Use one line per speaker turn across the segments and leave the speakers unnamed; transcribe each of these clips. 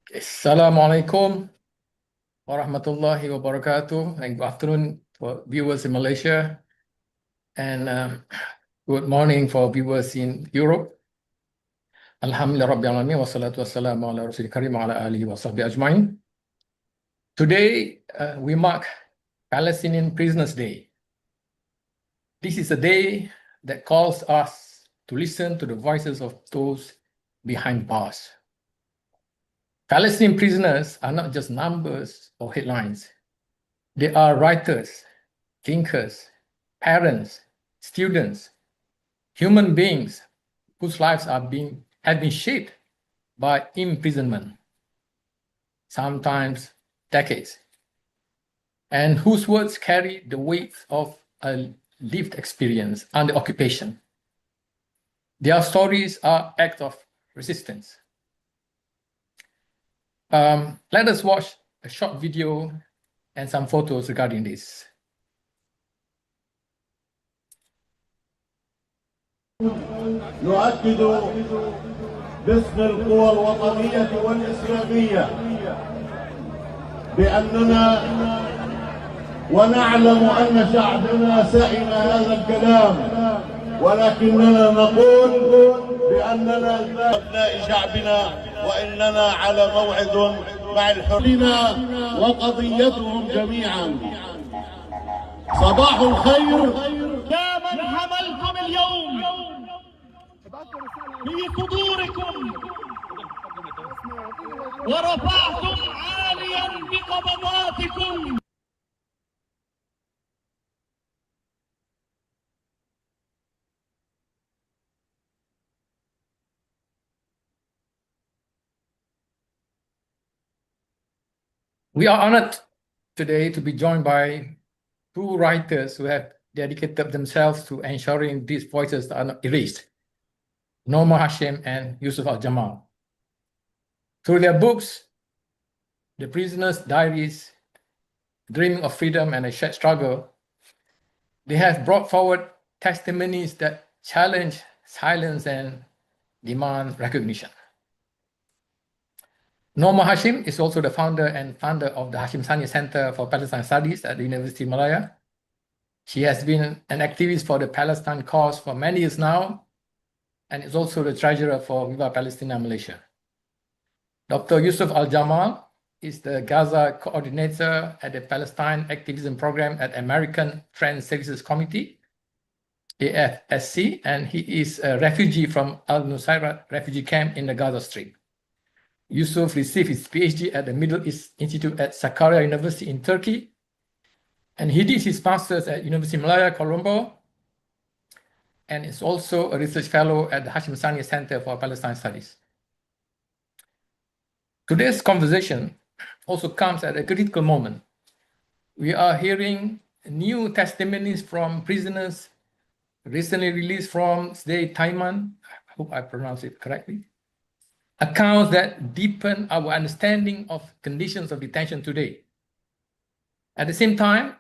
Assalamualaikum warahmatullahi wabarakatuh, and good afternoon for viewers in Malaysia, and good morning for viewers in Europe. Alhamdulillah Rabbil Alamin, wassalatu wassalamu ala Rasulil Karim wa ala alihi wa sahbihi ajma'in. Today, we mark Palestinian Prisoners' Day. This is a day that calls us to listen to the voices of those behind bars. Palestinian prisoners are not just numbers or headlines. They are writers, thinkers, parents, students, human beings whose lives have been shaped by imprisonment, sometimes decades, and whose words carry the weight of a lived experience under occupation. Their stories are acts of resistance. Let us watch a short video and some photos regarding this.
نؤكد باسم القوى الوطنية والإسلامية بأننا ونعلم أن شعبنا سئم هذا الكلام، ولكننا نقول بأننا أبناء شعبنا وإننا على موعد مع الحرية وقضيتهم جميعا. صباح الخير
يا من حملتم اليوم في صدوركم ورفعتم عاليا بقبضاتكم.
We are honored today to be joined by two writers who have dedicated themselves to ensuring these voices are not erased, Norma Hashim and Yusuf Al-Jamal. Through their books, The Prisoner's Diaries, Dreaming of Freedom and a Shared Struggle, they have brought forward testimonies that challenge silence and demand recognition. Norma Hashim is also the founder of the Hashim Sani Center for Palestine Studies at the University of Malaya. She has been an activist for the Palestine cause for many years now, and is also the treasurer for Viva Palestina Malaysia. Dr. Yusuf Al-Jamal is the Gaza coordinator at the Palestine Activism Program at American Friends Services Committee, AFSC, and he is a refugee from Al-Nusayrat refugee camp in the Gaza Strip. Yusuf received his PhD at the Middle East Institute at Sakarya University in Turkey, and he did his master's at University of Malaya, Colombo, and is also a research fellow at the Hashim Sani Center for Palestine Studies. Today's conversation also comes at a critical moment. We are hearing new testimonies from prisoners recently released from Sdei Taiman, I hope I pronounced it correctly, accounts that deepen our understanding of conditions of detention today. At the same time,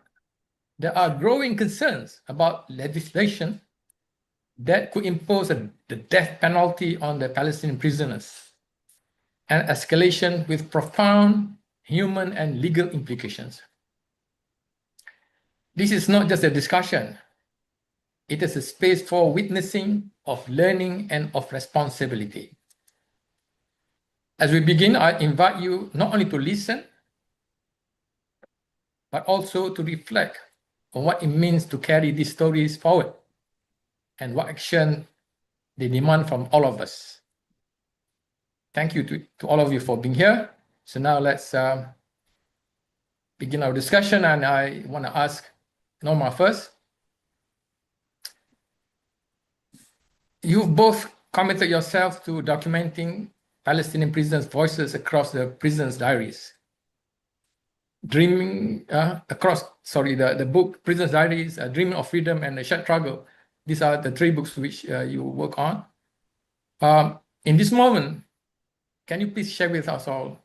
there are growing concerns about legislation that could impose the death penalty on the Palestinian prisoners, an escalation with profound human and legal implications. This is not just a discussion. It is a space for witnessing, of learning, and of responsibility. As we begin, I invite you not only to listen, but also to reflect on what it means to carry these stories forward and what action they demand from all of us. Thank you to all of you for being here. So now let's begin our discussion, and I want to ask Norma first. You've both committed yourself to documenting Palestinian prisoners' voices across the prisoners' diaries. The book Prisoners' Diaries, Dreaming of Freedom and a Shared Struggle. These are the three books which you work on. In this moment, can you please share with us all,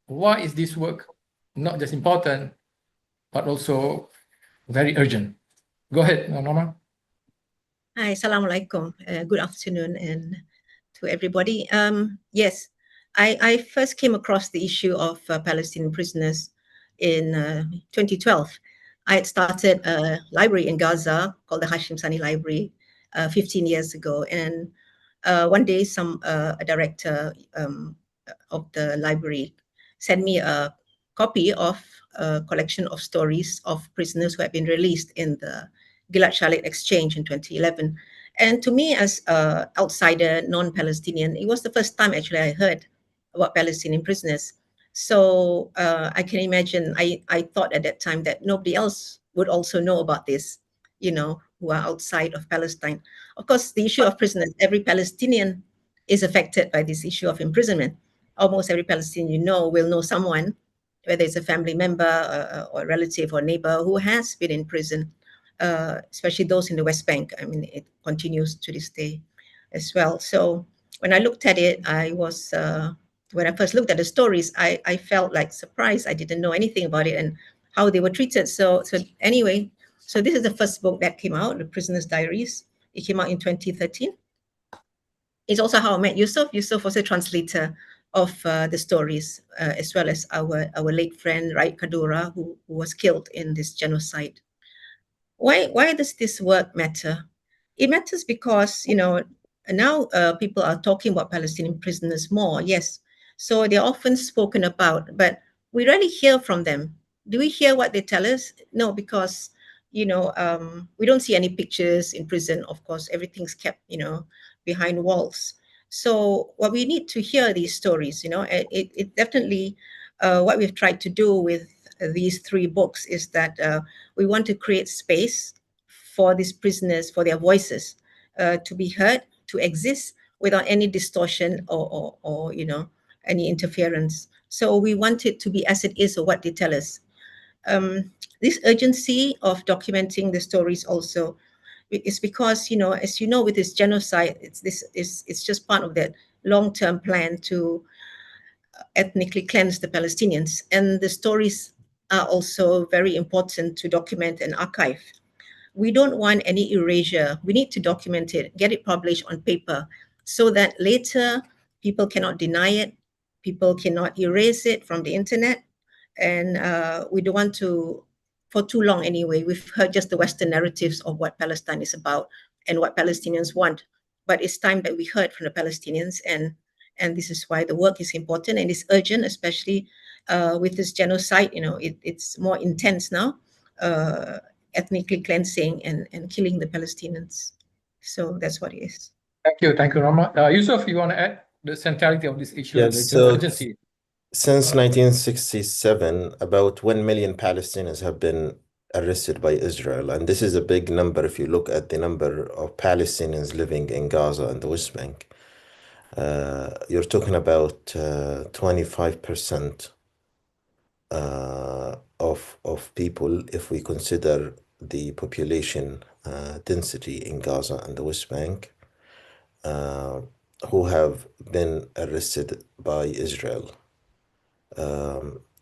why is this work not just important, but also very urgent? Go ahead, Norma.
Hi, Assalamualaikum. Good afternoon and to everybody. Yes, I first came across the issue of Palestinian prisoners in 2012. I had started a library in Gaza called the Hashim Sani Library 15 years ago. And one day, a director of the library sent me a copy of a collection of stories of prisoners who had been released in the Gilad Shalit exchange in 2011. And to me, as an outsider, non-Palestinian, it was the first time actually I heard about Palestinian prisoners. So I can imagine, I thought at that time that nobody else would also know about this, who are outside of Palestine. Of course, the issue of prisoners, every Palestinian is affected by this issue of imprisonment. Almost every Palestinian will know someone, whether it's a family member or a relative or neighbor who has been in prison, especially those in the West Bank. I mean, it continues to this day as well. So when I looked at it, when I first looked at the stories, I felt like surprised. I didn't know anything about it and how they were treated. So anyway, so this is the first book that came out, The Prisoner's Diaries. It came out in 2013. It's also how I met Yusuf. Yusuf was a translator of the stories, as well as our late friend, Raid Kadura, who was killed in this genocide. Why does this work matter? It matters because, now people are talking about Palestinian prisoners more, yes. So they're often spoken about, but we rarely hear from them. Do we hear what they tell us? No, because, we don't see any pictures in prison. Of course, everything's kept, behind walls. So what we need to hear these stories, it definitely, what we've tried to do with these three books is that we want to create space for these prisoners, for their voices to be heard, to exist without any distortion or any interference. So we want it to be as it is or what they tell us. This urgency of documenting the stories also is because, as you know, with this genocide, it's just part of that long-term plan to ethnically cleanse the Palestinians. And the stories are also very important to document and archive. We don't want any erasure. We need to document it, get it published on paper so that later people cannot deny it, people cannot erase it from the internet. And we don't want to, for too long anyway, we've heard just the Western narratives of what Palestine is about and what Palestinians want. But it's time that we heard from the Palestinians, and this is why the work is important and it's urgent, especially with this genocide. It's more intense now, ethnically cleansing and killing the Palestinians. So that's what it is.
Thank you, Rama. Yusuf, you want to add the centrality of this issue,
Yes,
the urgency?
Since 1967, about 1 million Palestinians have been arrested by Israel. And this is a big number if you look at the number of Palestinians living in Gaza and the West Bank. You're talking about 25% of people, if we consider the population density in Gaza and the West Bank, who have been arrested by Israel.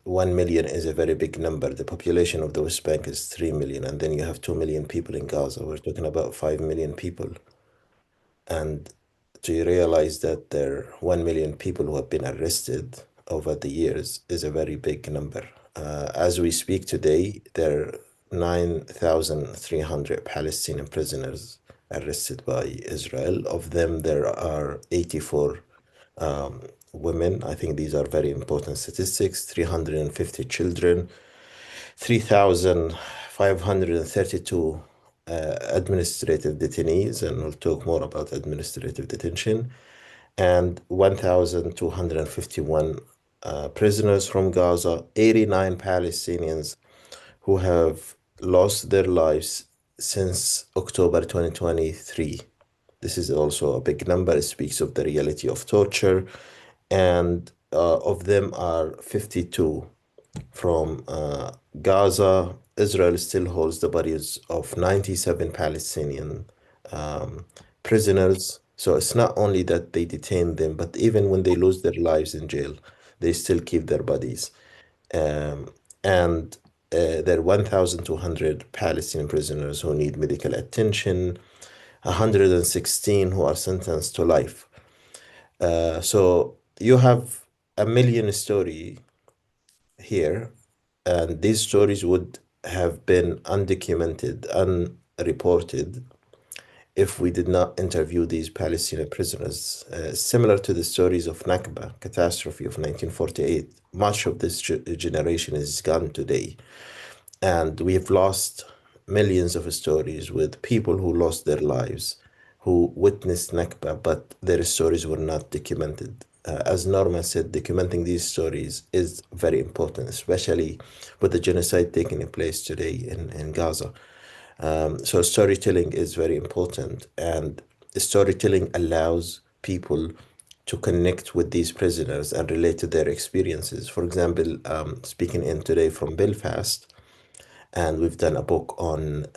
1 million is a very big number. The population of the West Bank is 3 million, and then you have 2 million people in Gaza. We're talking about 5 million people. And to realize that there are 1 million people who have been arrested over the years is a very big number. As we speak today, there are 9,300 Palestinian prisoners arrested by Israel. Of them, there are 84 women. I think these are very important statistics. 350 children, 3,532 administrative detainees, and we'll talk more about administrative detention, and 1,251 prisoners from Gaza, 89 Palestinians who have lost their lives since October 2023. This is also a big number. It speaks of the reality of torture, and of them are 52 from Gaza. Israel still holds the bodies of 97 Palestinian prisoners. So it's not only that they detain them, but even when they lose their lives in jail, they still keep their bodies. And there are 1,200 Palestinian prisoners who need medical attention, 116 who are sentenced to life. So you have a million story here, and these stories would have been undocumented, unreported, if we did not interview these Palestinian prisoners. Similar to the stories of Nakba, catastrophe of 1948, much of this generation is gone today. And we've lost millions of stories with people who lost their lives, who witnessed Nakba, but their stories were not documented. As Norma said, documenting these stories is very important, especially with the genocide taking place today in Gaza. So storytelling is very important, and storytelling allows people to connect with these prisoners and relate to their experiences. For example, speaking in today from Belfast, and we've done a book on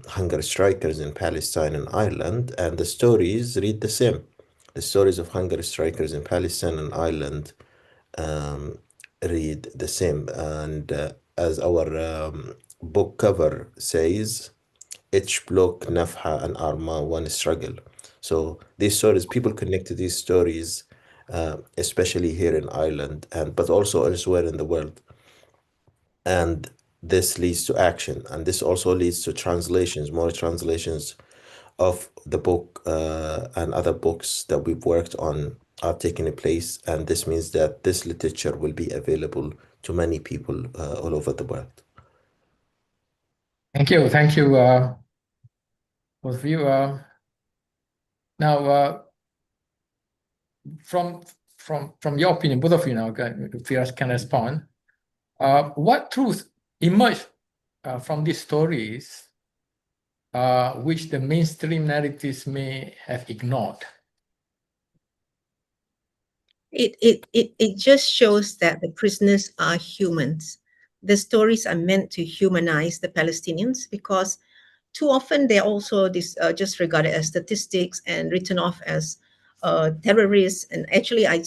hunger strikers in Palestine and Ireland, and the stories read the same. The stories of hunger strikers in Palestine and Ireland um, read the same. And as our book cover says, each block, Nafha, and Arma, one struggle. So these stories, people connect to these stories, especially here in Ireland, and but also elsewhere in the world. And this leads to action, and this also leads to translations, more translations of the book, and other books that we've worked on are taking place, and this means that this literature will be available to many people all over the world.
Thank you, both of you. Now, from your opinion, both of you now, if you can respond, what truth emerged from these stories, which the mainstream narratives may have ignored?
It just shows that the prisoners are humans. The stories are meant to humanize the Palestinians, because too often they're also just regarded as statistics and written off as terrorists. And actually, I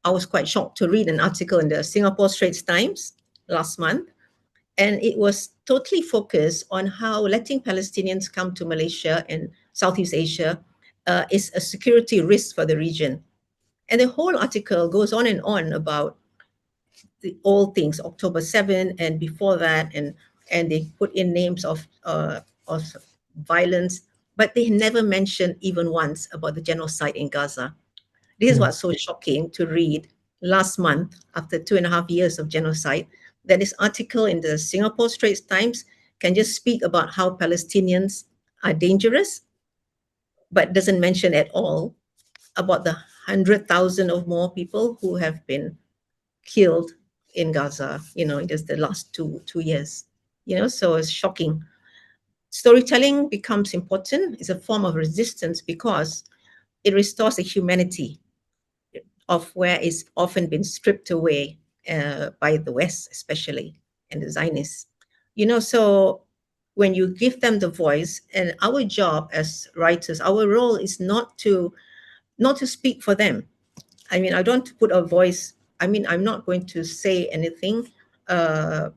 was quite shocked to read an article in the Singapore Straits Times last month, and it was totally focused on how letting Palestinians come to Malaysia and Southeast Asia is a security risk for the region. And the whole article goes on and on about the old things, October 7 and before that, and they put in names of violence, but they never mentioned even once about the genocide in Gaza. This is what's so shocking to read last month, after 2.5 years of genocide, that this article in the Singapore Straits Times can just speak about how Palestinians are dangerous, but doesn't mention at all about the 100,000 or more people who have been killed in Gaza, in just the last two years. So it's shocking. Storytelling becomes important. It's a form of resistance because it restores the humanity of where it's often been stripped away by the West, especially, and the Zionists. So when you give them the voice, and our job as writers, our role is not to speak for them. I mean, I don't put a voice. I mean, I'm not going to say anything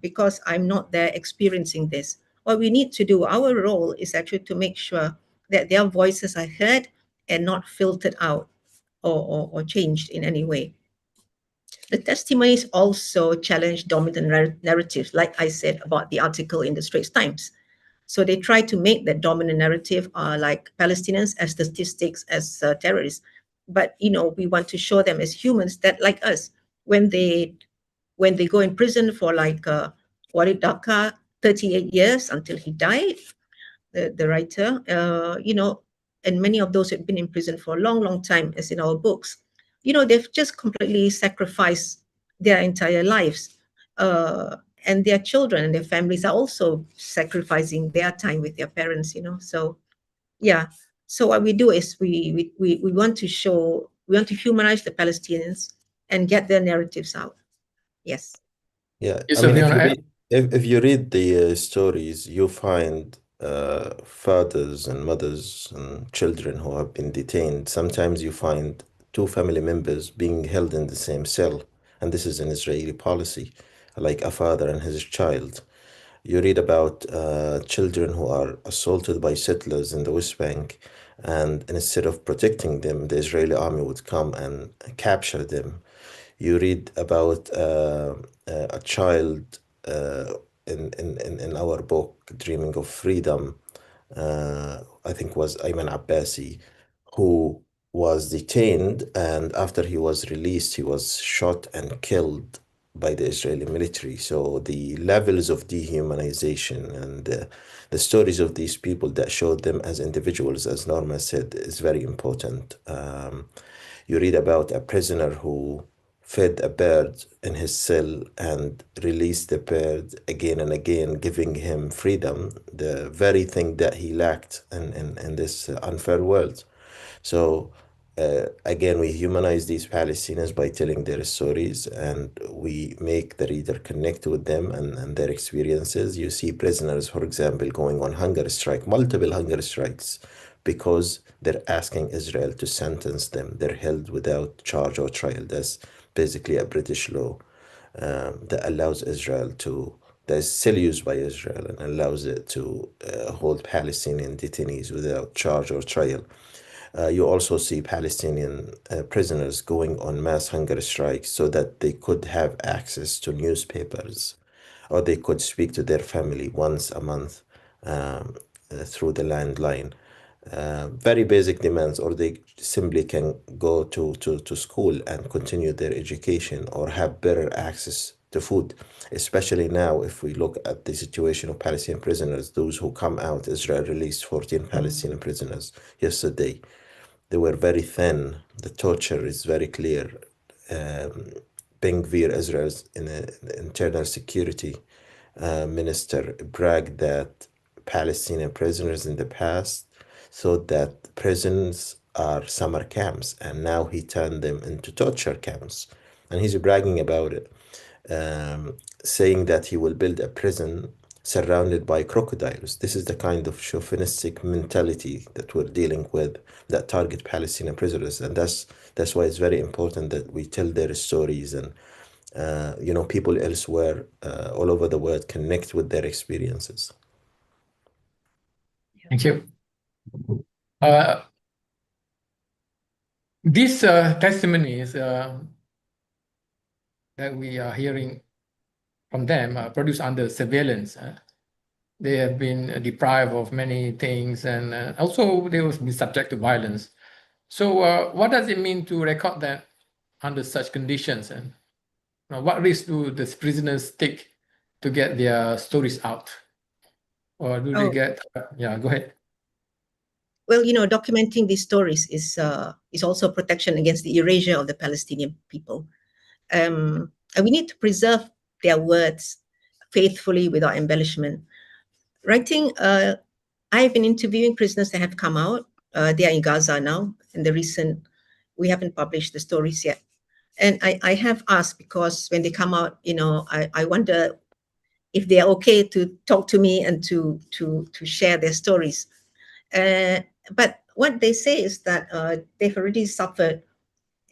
because I'm not there experiencing this. What we need to do, our role is actually to make sure that their voices are heard and not filtered out or changed in any way. The testimonies also challenge dominant narratives, like I said about the article in the Straits Times. So they try to make that dominant narrative like Palestinians as statistics, as terrorists. But we want to show them as humans that, like us, when they go in prison for like Walid Daka, 38 years until he died, the writer, and many of those who have been in prison for a long, long time, as in our books, they've just completely sacrificed their entire lives. And their children and their families are also sacrificing their time with their parents, So, yeah. So what we do is we want to humanize the Palestinians and get their narratives out. Yes.
Yeah, I
Yusuf,
mean,
you
if
want
you
to add?
read if you read the stories, you find fathers and mothers and children who have been detained. Sometimes you find two family members being held in the same cell, and this is an Israeli policy, like a father and his child. You read about children who are assaulted by settlers in the West Bank, And instead of protecting them, the Israeli army would come and capture them. You read about a child in our book, Dreaming of Freedom, I think was Ayman Abbasi, who was detained, and after he was released, he was shot and killed by the Israeli military. So the levels of dehumanization and the stories of these people that showed them as individuals, as Norma said, is very important. You read about a prisoner who fed a bird in his cell and released the bird again and again, giving him freedom, the very thing that he lacked in this unfair world. So, again, we humanize these Palestinians by telling their stories, and we make the reader connect with them and their experiences. You see prisoners, for example, going on hunger strike, multiple hunger strikes, because they're asking Israel to sentence them. They're held without charge or trial. That's basically a British law that allows Israel to, that is still used by Israel and allows it to hold Palestinian detainees without charge or trial. You also see Palestinian prisoners going on mass hunger strikes so that they could have access to newspapers or they could speak to their family once a month through the landline. Very basic demands, or they simply can go to school and continue their education or have better access to food. Especially now, if we look at the situation of Palestinian prisoners, those who come out, Israel released 14 Palestinian prisoners yesterday. They were very thin. The torture is very clear. Ben Gvir, Israel's internal security minister, bragged that Palestinian prisoners in the past thought that prisons are summer camps, and now he turned them into torture camps. And he's bragging about it, saying that he will build a prison surrounded by crocodiles. This is the kind of chauvinistic mentality that we're dealing with that target Palestinian prisoners, and that's why it's very important that we tell their stories and people elsewhere all over the world connect with their experiences.
Thank you. These testimonies that we are hearing from them are produced under surveillance. They have been deprived of many things, and also they will be subject to violence. So what does it mean to record that under such conditions? And what risks do the prisoners take to get their stories out? Or do they get, yeah, go ahead.
Well, documenting these stories is also protection against the erasure of the Palestinian people. And we need to preserve their words faithfully without embellishment. Writing, I've been interviewing prisoners that have come out. They are in Gaza now. We haven't published the stories yet. And I have asked, because when they come out, I wonder if they are okay to talk to me and to share their stories. But what they say is that they've already suffered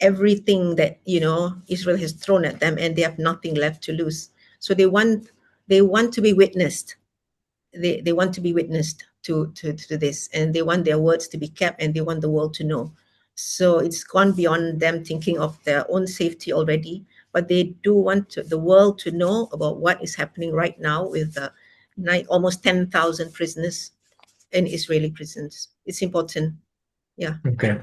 everything that Israel has thrown at them, and they have nothing left to lose. So they want to be witnessed. They want to be witnessed to this, and they want their words to be kept, and they want the world to know. So it's gone beyond them thinking of their own safety already, but they do want the world to know about what is happening right now with almost 10,000 prisoners in Israeli prisons. It's important. Yeah.
Okay.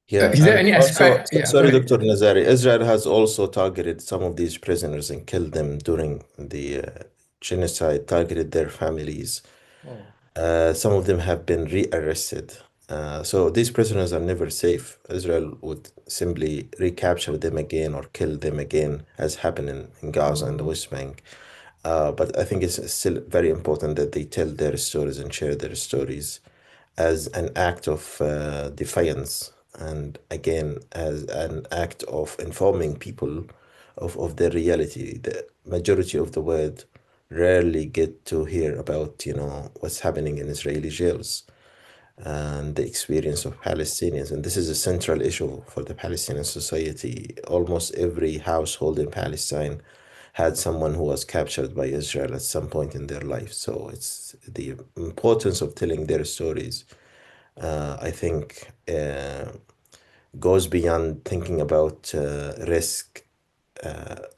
Yeah,
Is there
and
any
also,
aspect? Yeah,
sorry,
go ahead.
Dr. Nazari, Israel has also targeted some of these prisoners and killed them during the genocide, targeted their families. Some of them have been rearrested. So these prisoners are never safe. Israel would simply recapture them again or kill them again, as happened in Gaza and the West Bank. But I think it's still very important that they tell their stories and share their stories as an act of defiance, and again as an act of informing people of their reality. The majority of the world rarely get to hear about what's happening in Israeli jails and the experience of Palestinians. And this is a central issue for the Palestinian society. Almost every household in Palestine had someone who was captured by Israel at some point in their life. So it's the importance of telling their stories I think goes beyond thinking about risk.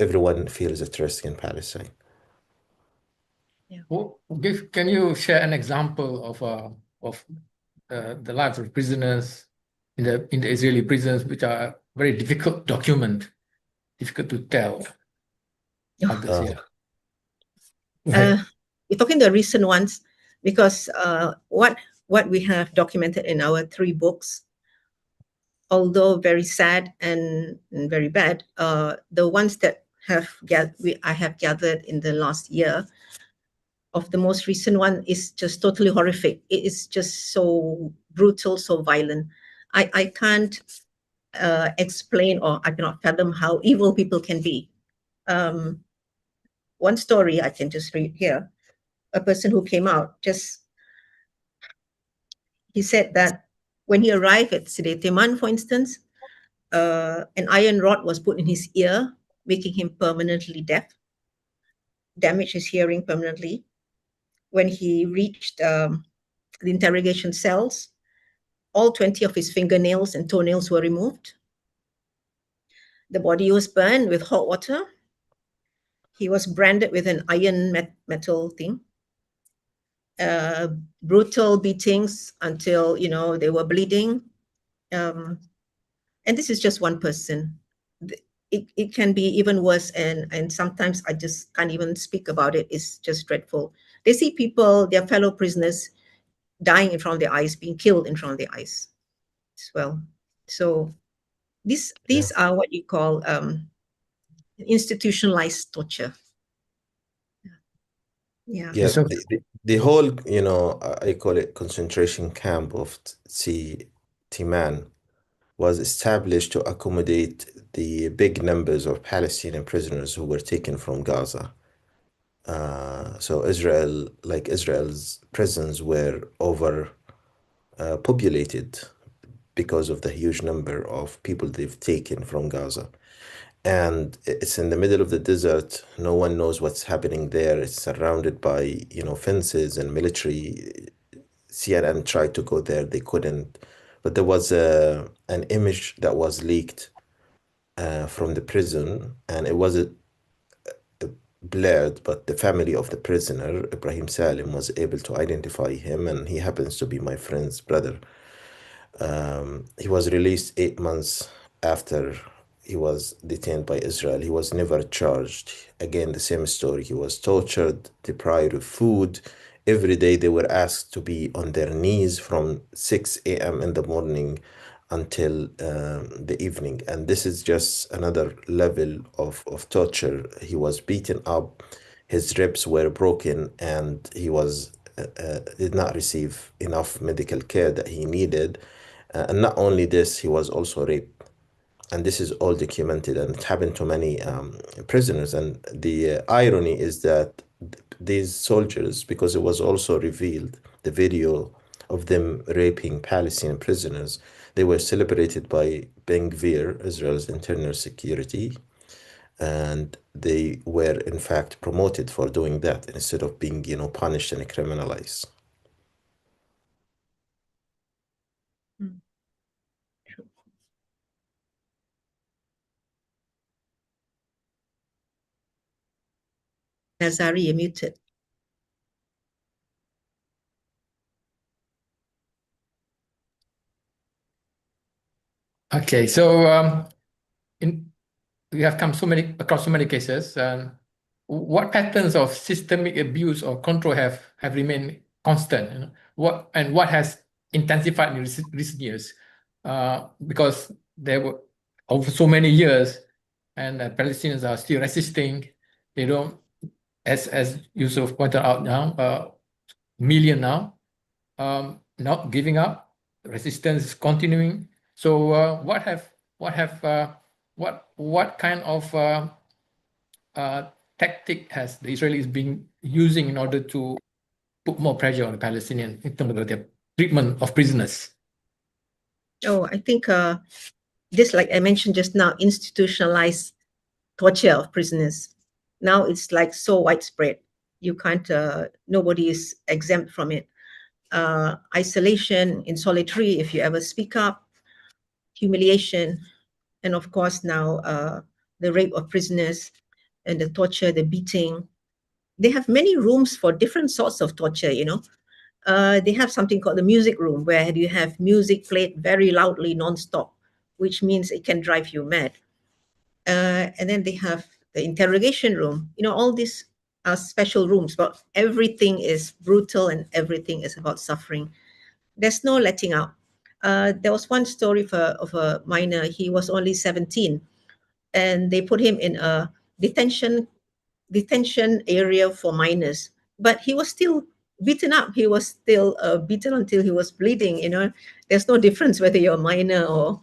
Everyone feels at risk in Palestine.
Can you share an example of the lives of prisoners in the Israeli prisons, which are very difficult to document, difficult to tell others here?
We're talking the recent ones because what we have documented in our 3 books, although very sad and very bad, the ones that I have gathered in the last year, of the most recent one is just totally horrific. It is just so brutal, so violent. I can't explain, or I cannot fathom how evil people can be. One story I can just read here. A person who came out, he said that when he arrived at Sidi Teman, for instance, an iron rod was put in his ear, making him permanently deaf, damaged his hearing permanently. When he reached the interrogation cells, all 20 of his fingernails and toenails were removed. The body was burned with hot water. He was branded with an iron metal thing. Brutal beatings until, they were bleeding. And this is just one person. It can be even worse, and sometimes I just can't even speak about it. It's just dreadful. They see people, their fellow prisoners, dying in front of their eyes, being killed in front of their eyes as well. So these are what you call institutionalized torture.
Yeah, the whole, I call it concentration camp of Timan was established to accommodate the big numbers of Palestinian prisoners who were taken from Gaza. So Israel's prisons were over populated because of the huge number of people they've taken from Gaza. And it's in the middle of the desert. No one knows what's happening there. It's surrounded by, fences and military. CNN tried to go there, they couldn't. But there was an image that was leaked from the prison, and it was blurred, but the family of the prisoner, Ibrahim Salim, was able to identify him, and he happens to be my friend's brother. He was released 8 months after he was detained by Israel. He was never charged. Again, the same story. He was tortured, deprived of food. Every day they were asked to be on their knees from 6 a.m. in the morning until the evening. And this is just another level of torture. He was beaten up, his ribs were broken, and he was did not receive enough medical care that he needed. And not only this, he was also raped. And this is all documented, and it happened to many prisoners. And the irony is that these soldiers, because it was also revealed, the video of them raping Palestinian prisoners, they were celebrated by Ben Gvir, Israel's internal security, and they were in fact promoted for doing that instead of being, punished and criminalized.
Nazari, you're muted.
Okay, so we have come across so many cases. What patterns of systemic abuse or control have remained constant? What has intensified in recent years? Because there were over so many years, and Palestinians are still resisting. They don't, as Yusuf pointed out now, million now, not giving up. Resistance is continuing. So what kind of tactic has the Israelis been using in order to put more pressure on the Palestinians in terms of their treatment of prisoners?
Oh, I think this, like I mentioned just now, institutionalized torture of prisoners. Now it's like so widespread. You can't, nobody is exempt from it. isolation in solitary if you ever speak up, humiliation, and of course now the rape of prisoners and the torture, the beating. They have many rooms for different sorts of torture, you know. They have something called the music room where you have music played very loudly non-stop, which means it can drive you mad. And then they have the interrogation room. You know, all these are special rooms, but everything is brutal and everything is about suffering. There's no letting out. There was one story of a minor. He was only 17, and they put him in a detention area for minors. But he was still beaten up. He was still beaten until he was bleeding. You know, there's no difference whether you're a minor or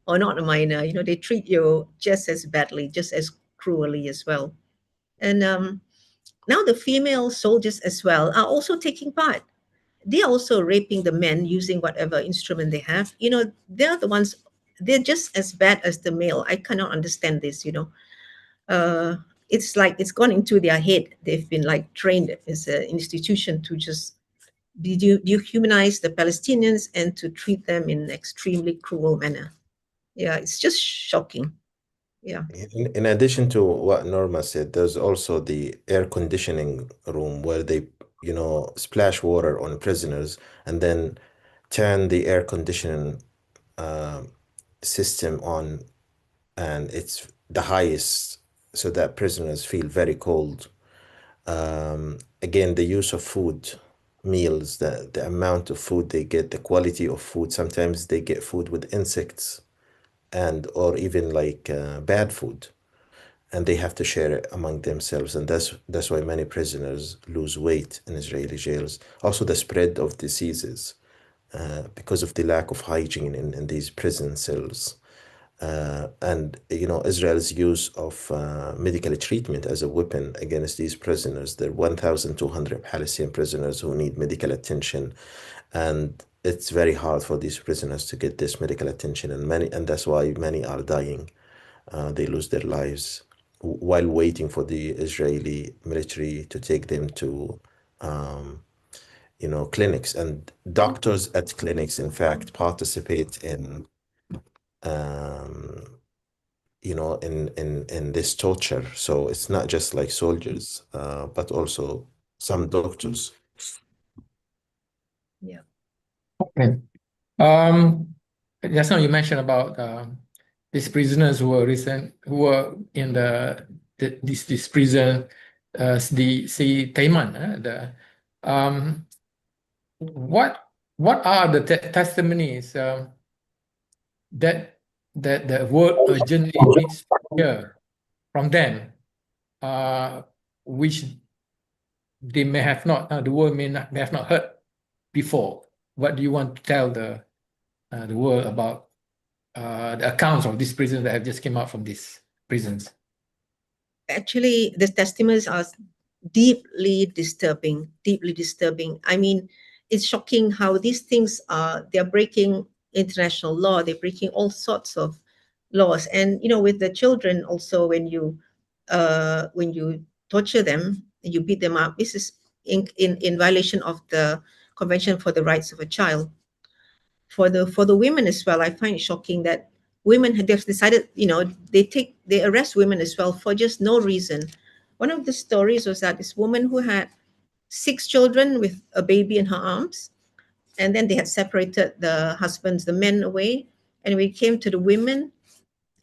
not a minor. You know, they treat you just as badly, just as cruelly as well. And now the female soldiers as well are also taking part. They are also raping the men using whatever instrument they have. You know, they're the ones, they're just as bad as the male. I cannot understand this, you know. It's like it's gone into their head. They've been like trained as an institution to just dehumanize the Palestinians and to treat them in an extremely cruel manner. Yeah, it's just shocking. Yeah.
In addition to what Norma said, there's also the air conditioning room where they, splash water on prisoners and then turn the air conditioning uh, system on, and it's the highest so that prisoners feel very cold. Again, the use of food, meals, the amount of food they get, the quality of food. Sometimes they get food with insects and or even like bad food, and they have to share it among themselves, and that's why many prisoners lose weight in Israeli jails. Also, the spread of diseases because of the lack of hygiene in these prison cells. And Israel's use of medical treatment as a weapon against these prisoners. There are 1,200 Palestinian prisoners who need medical attention, and it's very hard for these prisoners to get this medical attention, and that's why many are dying. They lose their lives while waiting for the Israeli military to take them to clinics. And doctors at clinics, in fact, participate in um, in this torture. So it's not just like soldiers, but also some doctors.
Yeah.
Okay. Just now you mentioned about these prisoners who were in this prison, the Taiman. What are the testimonies that the world urgently needs to hear from them, which they may have not, the world may have not heard before? What do you want to tell the world about the accounts of these prisoners that have just came out from these prisons?
Actually, the testimonies are deeply disturbing, deeply disturbing. I mean, it's shocking how these things they're breaking international law, they're breaking all sorts of laws. And with the children also, when you torture them, you beat them up, this is in violation of the Convention for the Rights of a Child. For the women as well, I find it shocking that women have decided, they arrest women as well for just no reason. One of the stories was that this woman who had 6 children with a baby in her arms, and then they had separated the men away. And when it came to the women,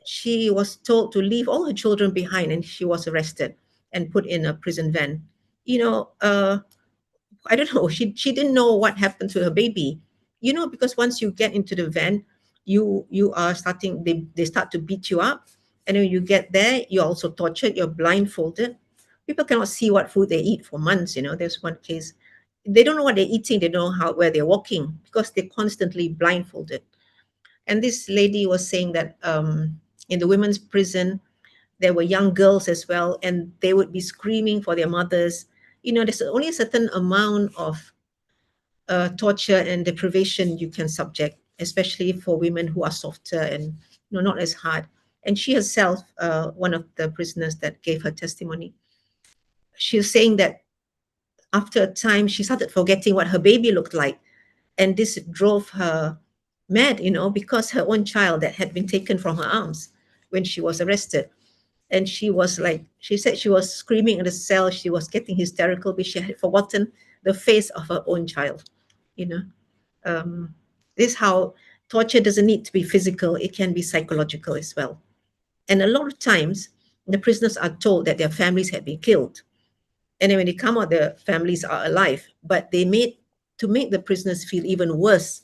she was told to leave all her children behind, and she was arrested and put in a prison van. I don't know. She didn't know what happened to her baby, because once you get into the van, you are starting. They start to beat you up, and when you get there, you're also tortured. You're blindfolded. People cannot see what food they eat for months. There's one case, they don't know what they're eating. They don't know where they're walking because they're constantly blindfolded. And this lady was saying that in the women's prison, there were young girls as well, and they would be screaming for their mothers. There's only a certain amount of torture and deprivation you can subject, especially for women who are softer and not as hard. And she herself, one of the prisoners that gave her testimony, she was saying that after a time, she started forgetting what her baby looked like. And this drove her mad, because her own child that had been taken from her arms when she was arrested. And she was like, she said she was screaming in the cell. She was getting hysterical because she had forgotten the face of her own child. You know, this is how torture doesn't need to be physical, it can be psychological as well. And a lot of times, the prisoners are told that their families have been killed. And then when they come out, their families are alive. But they made to make the prisoners feel even worse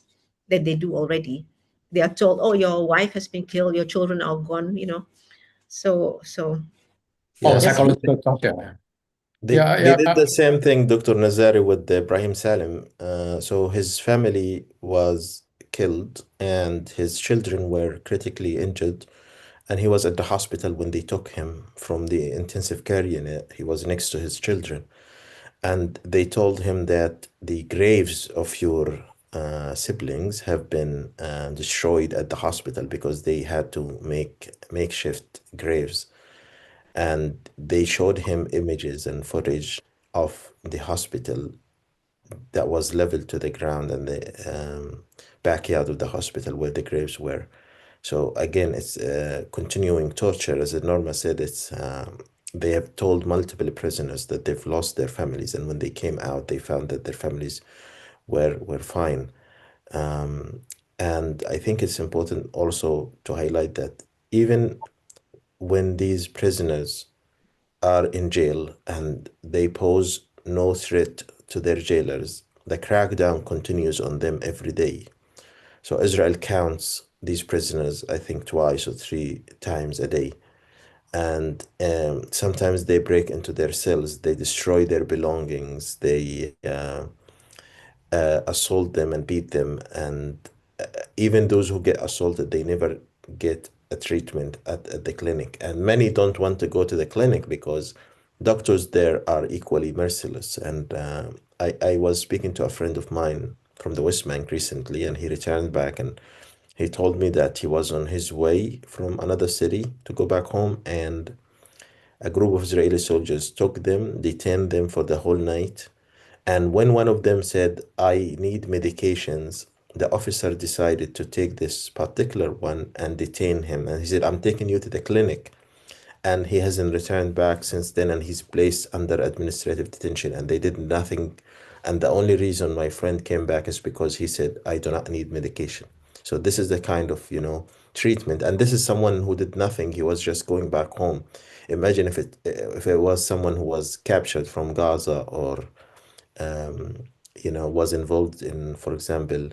than they do already. They are told, "Oh, your wife has been killed, your children are gone." So
Oh,
Yes,
that's
psychological torture.
they
Yeah,
they
yeah.
did the same thing, Dr. Nazari, with Ibrahim Salim. So his family was killed and his children were critically injured, and he was at the hospital when they took him from the intensive care unit. He was next to his children, and they told him that the graves of your siblings have been destroyed at the hospital because they had to make makeshift graves. And they showed him images and footage of the hospital that was leveled to the ground and the backyard of the hospital where the graves were. So again, it's continuing torture. As Norma said, it's they have told multiple prisoners that they've lost their families, and when they came out, they found that their families were fine. And I think it's important also to highlight that even when these prisoners are in jail and they pose no threat to their jailers, the crackdown continues on them every day. So Israel counts these prisoners, I think, twice or three times a day. And sometimes they break into their cells, they destroy their belongings, they assault them and beat them. And even those who get assaulted, they never get a treatment at the clinic. And many don't want to go to the clinic because doctors there are equally merciless. And I was speaking to a friend of mine from the West Bank recently, and he returned back and he told me that he was on his way from another city to go back home, and a group of Israeli soldiers took them, detained them for the whole night. And when one of them said, I need medications, the officer decided to take this particular one and detain him. And he said, I'm taking you to the clinic. And he hasn't returned back since then, and he's placed under administrative detention, and they did nothing. And the only reason my friend came back is because he said, I do not need medication. So this is the kind of, treatment. And this is someone who did nothing. He was just going back home. Imagine if it was someone who was captured from Gaza or was involved in, for example,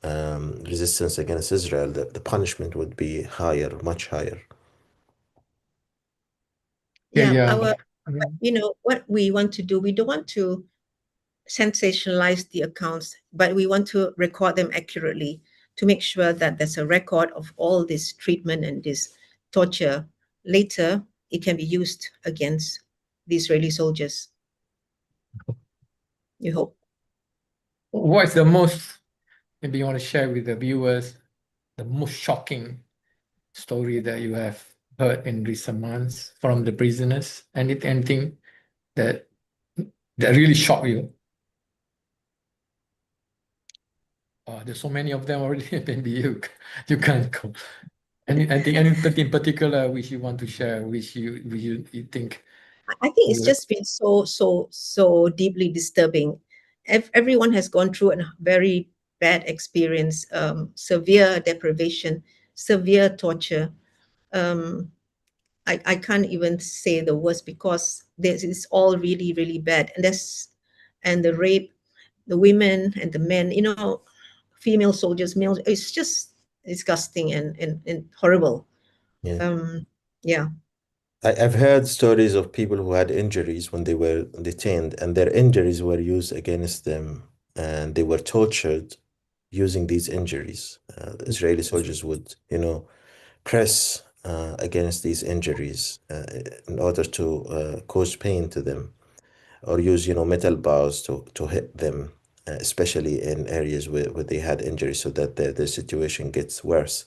resistance against Israel, the punishment would be higher, much higher.
Yeah,
yeah.
yeah.
Our what we want to do, we don't want to sensationalize the accounts, but we want to record them accurately to make sure that there's a record of all this treatment and this torture. Later, it can be used against the Israeli soldiers. You hope.
What is the most, maybe you want to share with the viewers, the most shocking story that you have heard in recent months from the prisoners? Anything that really shocked you? There's so many of them already. Maybe you can't go. Anything in particular which you want to share, which you think?
I think it's just been so deeply disturbing. Everyone has gone through a very bad experience, severe deprivation, severe torture. Um, I can't even say the worst because this is all really, really bad. And the rape, the women and the men, female soldiers, males, it's just disgusting and horrible.
Yeah.
Yeah.
I've heard stories of people who had injuries when they were detained, and their injuries were used against them, and they were tortured using these injuries. The Israeli soldiers would, press against these injuries in order to cause pain to them, or use, metal bars to hit them, especially in areas where they had injuries, so that the situation gets worse.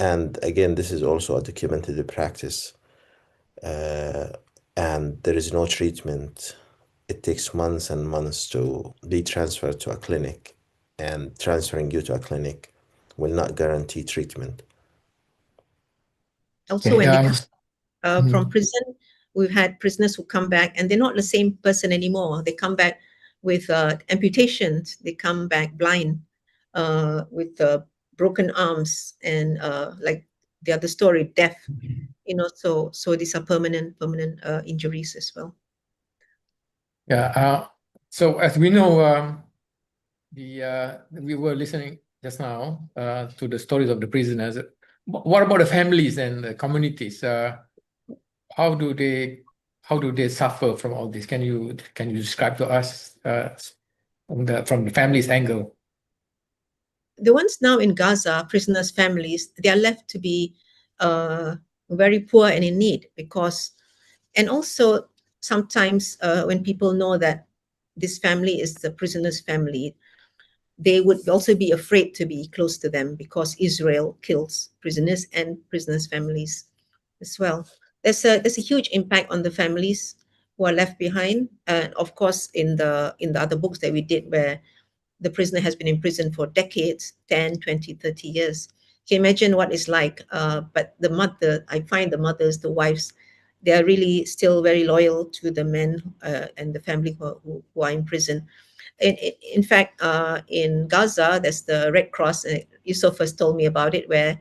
And again, this is also a documented practice. and there is no treatment. It takes months and months to be transferred to a clinic, and transferring you to a clinic will not guarantee treatment.
Also,
Okay,
when they come from
mhm.
prison, we've had prisoners who come back and they're not the same person anymore. They come back with amputations. They come back blind, with broken arms, and like the other story, deaf. So these are permanent injuries as well.
Yeah. So as we know, we were listening just now to the stories of the prisoners. What about the families and the communities? How do they suffer from all this? Can you describe to us from the family's angle?
The ones now in Gaza, prisoners' families, they are left to be very poor and in need, because, and also sometimes when people know that this family is the prisoner's family, they would also be afraid to be close to them, because Israel kills prisoners and prisoners' families as well. There's a huge impact on the families who are left behind. And of course, in the other books that we did, where the prisoner has been in prison for decades, 10, 20, 30 years. Can you imagine what it's like? But I find the mothers, the wives, they are really still very loyal to the men and the family who are in prison. In fact, in Gaza, there's the Red Cross. Yusuf first told me about it, where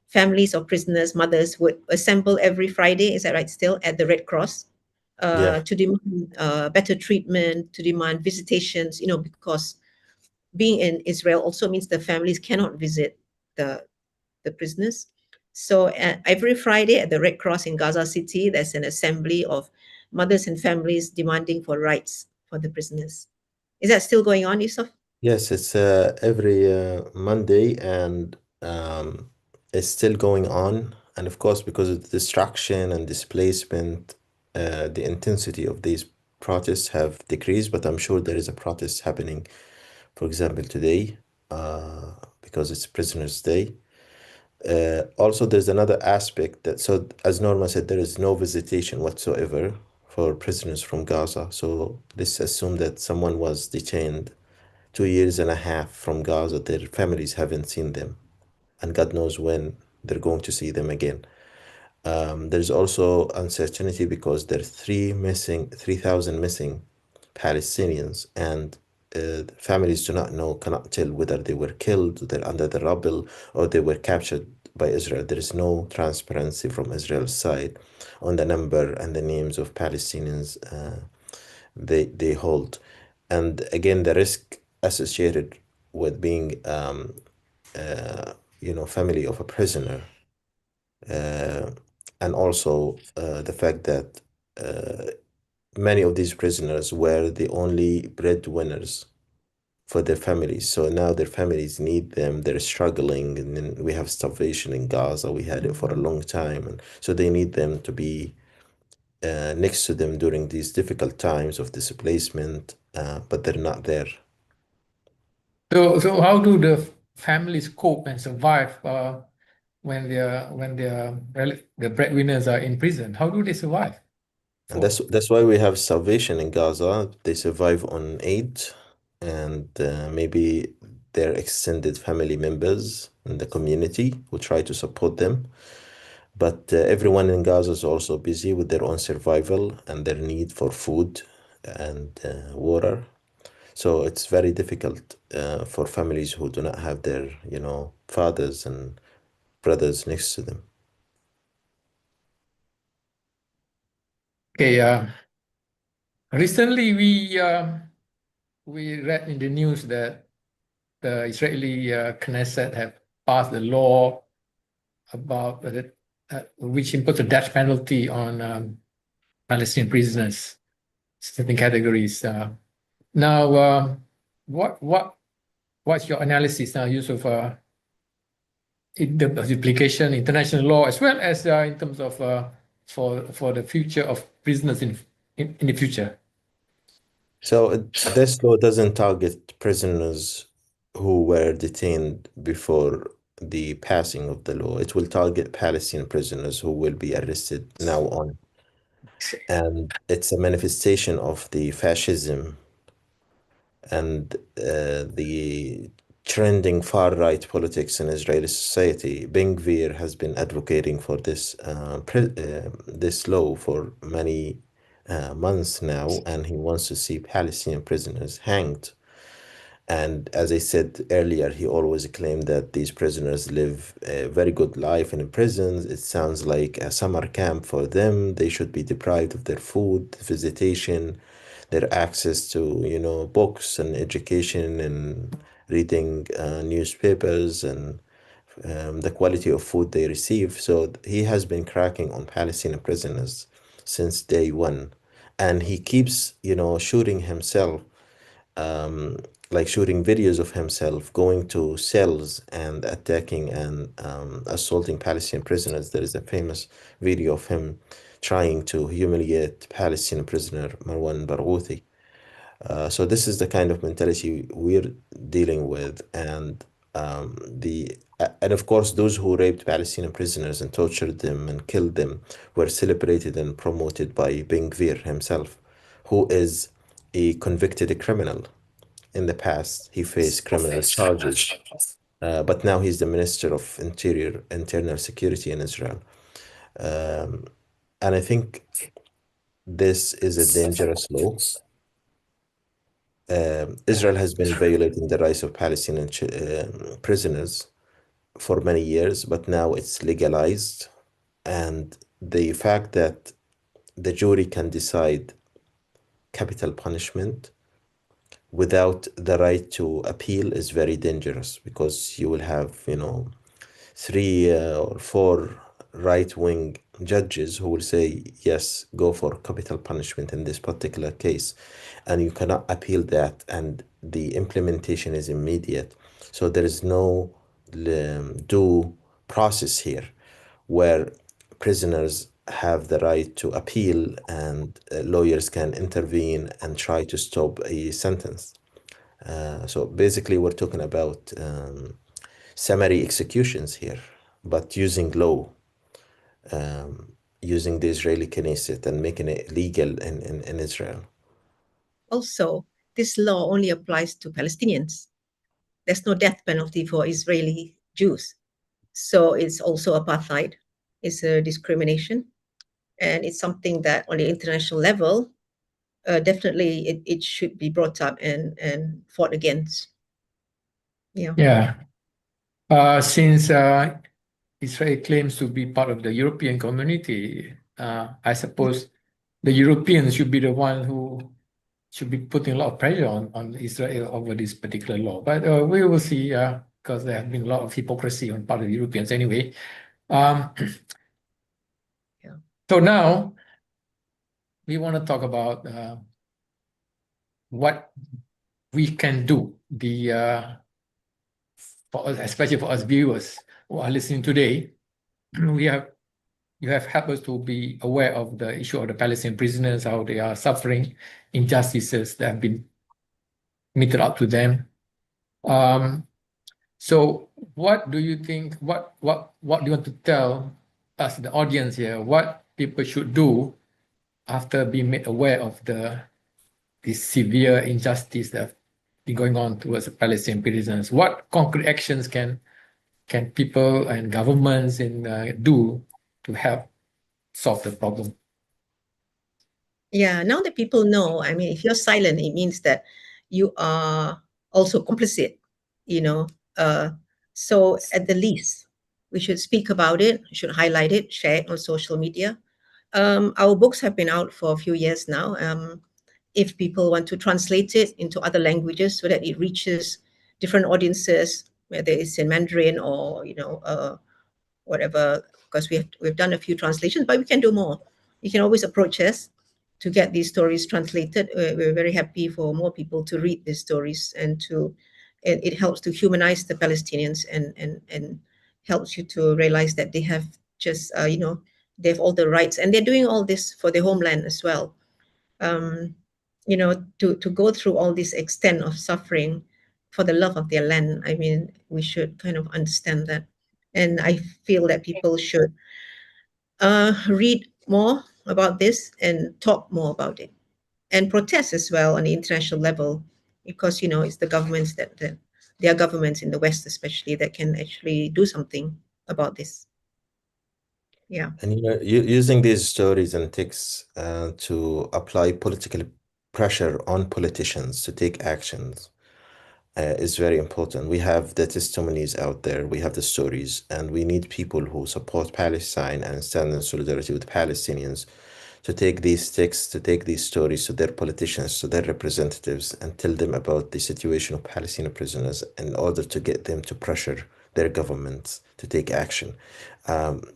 families of prisoners, mothers would assemble every Friday, is that right, still, at the Red Cross,
Yeah.
to demand better treatment, to demand visitations, because being in Israel also means the families cannot visit the prisoners. So every Friday at the Red Cross in Gaza City, there's an assembly of mothers and families demanding for rights for the prisoners. Is that still going on, Yusuf?
Yes, it's every Monday, and it's still going on. And of course, because of the distraction and displacement, the intensity of these protests have decreased. But I'm sure there is a protest happening, for example, today, because it's Prisoners' Day. Also, there's another aspect that, so as Norma said, there is no visitation whatsoever for prisoners from Gaza. So let's assume that someone was detained 2 years and a half from Gaza. Their families haven't seen them, and God knows when they're going to see them again. There's also uncertainty because there are 3,000 missing Palestinians, and families do not know, cannot tell whether they were killed, they're under the rubble, or they were captured by Israel. There is no transparency from Israel's side on the number and the names of Palestinians they hold. And again, the risk associated with being, family of a prisoner, uh, and also the fact that many of these prisoners were the only breadwinners for their families. So now their families need them. They're struggling, and then we have starvation in Gaza. We had it for a long time, and so they need them to be next to them during these difficult times of displacement, but they're not there.
So how do the families cope and survive when the breadwinners are in prison? How do they survive?
And
For
that's why we have salvation in Gaza. They survive on aid, and maybe their extended family members in the community who try to support them. But everyone in Gaza is also busy with their own survival and their need for food and water. So it's very difficult for families who do not have their, fathers and brothers next to them.
okay, recently we read in the news that the Israeli Knesset have passed a law about which imposed a death penalty on Palestinian prisoners, certain categories. Now, what's your analysis now, use of the application international law, as well as in terms of for the future of prisoners in the future?
So this law doesn't target prisoners who were detained before the passing of the law. It will target Palestinian prisoners who will be arrested now on. and it's a manifestation of the fascism and the trending far-right politics in Israeli society. Ben Gvir has been advocating for this law for many months now, and he wants to see Palestinian prisoners hanged. And as I said earlier, he always claimed that these prisoners live a very good life in prisons. It sounds like a summer camp for them. They should be deprived of their food, visitation, their access to, books and education and reading newspapers and the quality of food they receive. So he has been cracking on Palestinian prisoners since day one. And he keeps, shooting himself, um, like shooting videos of himself going to cells and attacking and assaulting Palestinian prisoners. There is a famous video of him trying to humiliate Palestinian prisoner Marwan Barghouti. So this is the kind of mentality we're dealing with, and and of course those who raped Palestinian prisoners and tortured them and killed them were celebrated and promoted by Ben Gvir himself, who is a convicted criminal. In the past, he faced criminal charges, but now he's the Minister of Internal Security in Israel. Um, and I think this is a dangerous law. Israel has been violating the rights of Palestinian prisoners for many years, but now it's legalized. And the fact that the jury can decide capital punishment without the right to appeal is very dangerous, because you will have, three or four right-wing judges who will say, yes, go for capital punishment in this particular case. And you cannot appeal that, and the implementation is immediate. So there is no due process here where prisoners have the right to appeal and lawyers can intervene and try to stop a sentence. So basically, we're talking about summary executions here, but using law, using the Israeli Knesset and making it legal in Israel.
Also, this law only applies to Palestinians. There's no death penalty for Israeli Jews. So it's also apartheid. It's a discrimination. And it's something that on the international level, definitely it should be brought up and fought against. Yeah.
Yeah. Since Israel claims to be part of the European community, I suppose the Europeans should be the one who should be putting a lot of pressure on Israel over this particular law. But we will see, because there have been a lot of hypocrisy on part of the Europeans anyway.
Yeah.
So now we want to talk about what we can do, for us, especially for us viewers who are listening today. You have helped us to be aware of the issue of the Palestinian prisoners, how they are suffering injustices that have been meted out to them. So what do you think, what do you want to tell us, the audience here, what people should do after being made aware of this severe injustice that have been going on towards the Palestinian prisoners? What concrete actions can people and governments do to help solve the problem?
Yeah, now that people know, I mean, if you're silent, it means that you are also complicit, you know. So at the least, we should speak about it, should highlight it, share it on social media. Our books have been out for a few years now. If people want to translate it into other languages so that it reaches different audiences, whether it's in Mandarin or, whatever, because we've done a few translations, but we can do more. You can always approach us to get these stories translated. We're very happy for more people to read these stories, and it helps to humanize the Palestinians and helps you to realize that they have just they have all the rights, and they're doing all this for their homeland as well. To go through all this extent of suffering for the love of their land, I mean, we should kind of understand that. And I feel that people should read more about this and talk more about it and protest as well on the international level, because it's the governments that there are governments in the West especially that can actually do something about this. Yeah.
And using these stories and texts to apply political pressure on politicians to take actions is very important. We have the testimonies out there, we have the stories, and we need people who support Palestine and stand in solidarity with Palestinians to take these texts, to take these stories to their politicians, to their representatives, and tell them about the situation of Palestinian prisoners in order to get them to pressure their governments to take action.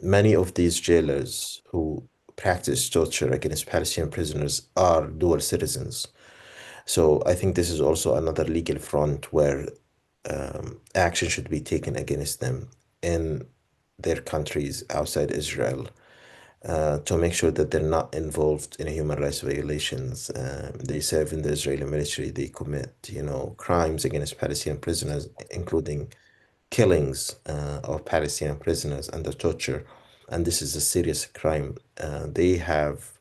Many of these jailers who practice torture against Palestinian prisoners are dual citizens. So I think this is also another legal front where action should be taken against them in their countries outside Israel to make sure that they're not involved in human rights violations. They serve in the Israeli military. They commit, crimes against Palestinian prisoners, including killings of Palestinian prisoners under torture. And this is a serious crime. They have,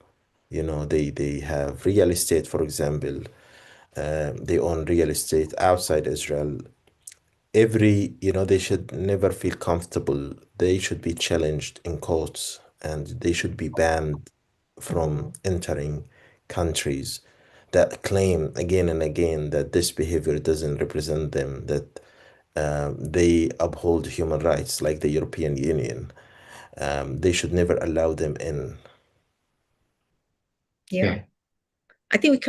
they have real estate, for example. They own real estate outside Israel. They should never feel comfortable. They should be challenged in courts and they should be banned from entering countries that claim again and again that this behavior doesn't represent them, that they uphold human rights like the European Union. They should never allow them in.
Yeah.
Okay.
I think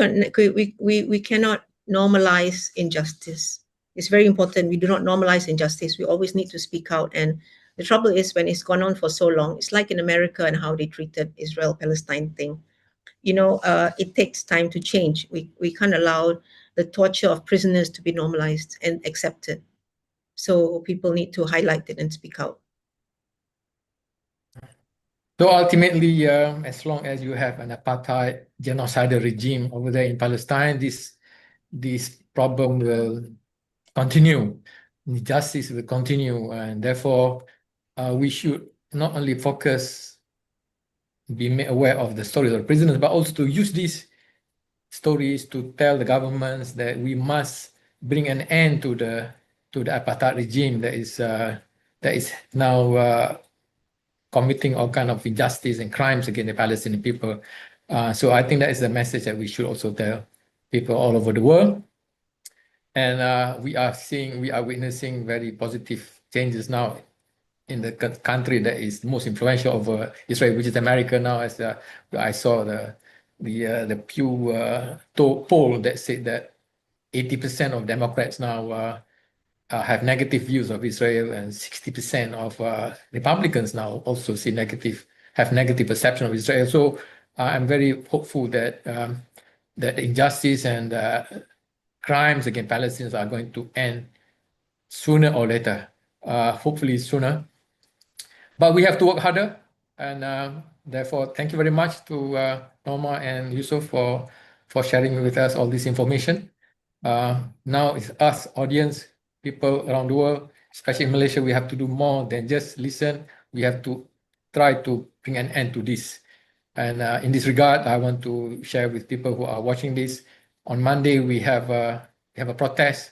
we cannot normalize injustice. It's very important. We do not normalize injustice. We always need to speak out. And the trouble is when it's gone on for so long, it's like in America and how they treated Israel-Palestine thing. It takes time to change. We can't allow the torture of prisoners to be normalized and accepted. So people need to highlight it and speak out.
So ultimately, as long as you have an apartheid genocidal regime over there in Palestine, this problem will continue. Injustice will continue, and therefore, we should not only be made aware of the stories of the prisoners, but also to use these stories to tell the governments that we must bring an end to the apartheid regime that is now committing all kind of injustice and crimes against the Palestinian people. So I think that is the message that we should also tell people all over the world. And we are witnessing very positive changes now in the country that is most influential over Israel, which is America now. As I saw the Pew poll that said that 80% of Democrats now have negative views of Israel, and 60% of Republicans now also have negative perception of Israel. So I'm very hopeful that that injustice and crimes against Palestinians are going to end sooner or later. Hopefully sooner. But we have to work harder, and therefore, thank you very much to Norma and Yusuf for sharing with us all this information. Now it's us, audience, people around the world, especially in Malaysia. We have to do more than just listen. We have to try to bring an end to this. And in this regard, I want to share with people who are watching this. On Monday, we have a protest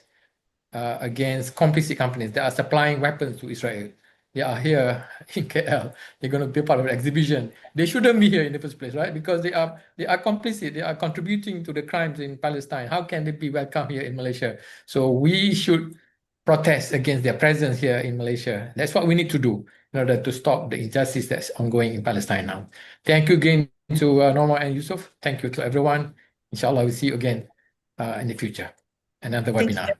against complicit companies that are supplying weapons to Israel. They are here in KL. They're going to be part of an exhibition. They shouldn't be here in the first place, right? Because they are complicit. They are contributing to the crimes in Palestine. How can they be welcome here in Malaysia? So we should protest against their presence here in Malaysia. That's what we need to do in order to stop the injustice that's ongoing in Palestine now. Thank you again to Norma and Yusuf. Thank you to everyone. Inshallah, we'll see you again in the future. Another webinar.